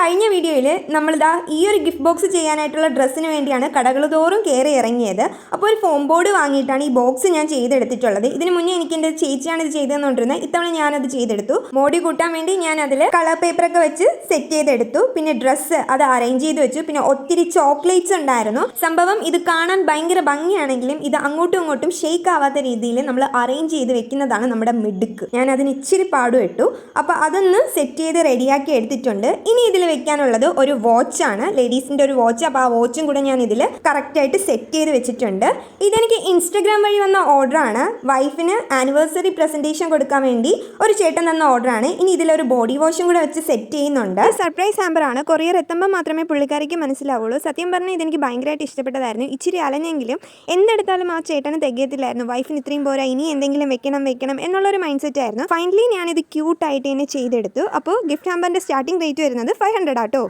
കഴിഞ്ഞ വീഡിയോയിൽ നമ്മളിതാ ഈ ഒരു ഗിഫ്റ്റ് ബോക്സ് ചെയ്യാനായിട്ടുള്ള ഡ്രസ്സിന് വേണ്ടിയാണ് കടകൾ തോറും കയറി ഇറങ്ങിയത്. അപ്പോൾ ഒരു ഫോം ബോർഡ് വാങ്ങിയിട്ടാണ് ഈ ബോക്സ് ഞാൻ ചെയ്തെടുത്തിട്ടുള്ളത്. ഇതിന് മുന്നേ എനിക്ക് എൻ്റെ ചേച്ചിയാണ് ഇത് ചെയ്തെന്നുകൊണ്ടിരുന്നത്. ഇത്തവണ ഞാനത് ചെയ്തെടുത്തു. മോടി കൂട്ടാൻ വേണ്ടി ഞാൻ അതിൽ കളർ പേപ്പറൊക്കെ വെച്ച് സെറ്റ് ചെയ്തെടുത്തു. പിന്നെ ഡ്രസ്സ് അത് അറേഞ്ച് ചെയ്ത് വെച്ചു. പിന്നെ ഒത്തിരി ചോക്ലേറ്റ്സ് ഉണ്ടായിരുന്നു. സംഭവം ഇത് കാണാൻ ഭയങ്കര ഭംഗിയാണെങ്കിലും ഇത് അങ്ങോട്ടും ഇങ്ങോട്ടും ഷെയ്ക്ക് ആവാത്ത രീതിയിൽ നമ്മൾ അറേഞ്ച് ചെയ്ത് വെക്കുന്നതാണ് നമ്മുടെ മിടുക്ക്. ഞാൻ അതിന് ഇച്ചിരി പാടുപെട്ടു. അപ്പോൾ അതൊന്ന് സെറ്റ് ചെയ്ത് റെഡിയാക്കി എടുത്തിട്ടുണ്ട്. ഇനി ഇതിൽ വെക്കാനുള്ളത് ഒരു വാച്ചാണ്, ലേഡീസിൻ്റെ ഒരു വാച്ച്. അപ്പോൾ ആ വാച്ചും കൂടെ ഞാൻ ഇതിൽ കറക്റ്റായിട്ട് സെറ്റ് ചെയ്ത് വെച്ചിട്ടുണ്ട്. ഇതെനിക്ക് ഇൻസ്റ്റഗ്രാം വഴി വന്ന ഓർഡറാണ്. വൈഫിന് ആനിവേഴ്സറി പ്രസൻറ്റേഷൻ കൊടുക്കാൻ വേണ്ടി ഒരു ചേട്ടൻ തന്ന ഓർഡറാണ്. ഇനി ഇതിലൊരു ബോഡി വാഷും കൂടെ വെച്ച് സെറ്റ് ചെയ്യുന്നുണ്ട്. സർപ്രൈസ് ഹാമ്പറാണ്. കൊറിയർ എത്തുമ്പോൾ മാത്രമേ പുള്ളിക്കാരിക്ക് മനസ്സിലാവുള്ളൂ. സത്യം പറഞ്ഞാൽ ഇതെനിക്ക് ഭയങ്കരമായിട്ട് ഇഷ്ടപ്പെട്ടതായിരുന്നു. ഇച്ചിരി അലഞ്ഞെങ്കിലും എന്തെടുത്താലും ആ ചേട്ടന് തികയത്തില്ലായിരുന്നു. വൈഫിന് ഇത്രയും പോരാ, ഇനി എന്തെങ്കിലും വെക്കണം എന്നുള്ളൊരു മൈൻഡ് സെറ്റ് ആയിരുന്നു. ഫൈനലി ഞാനിത് ക്യൂട്ടായിട്ട് തന്നെ ചെയ്തെടുത്തു. അപ്പോൾ ഗിഫ്റ്റ് ഹാമ്പറിൻ്റെ സ്റ്റാർട്ടിംഗ് റേറ്റ് വരുന്നത് 500 ആട്ടോ.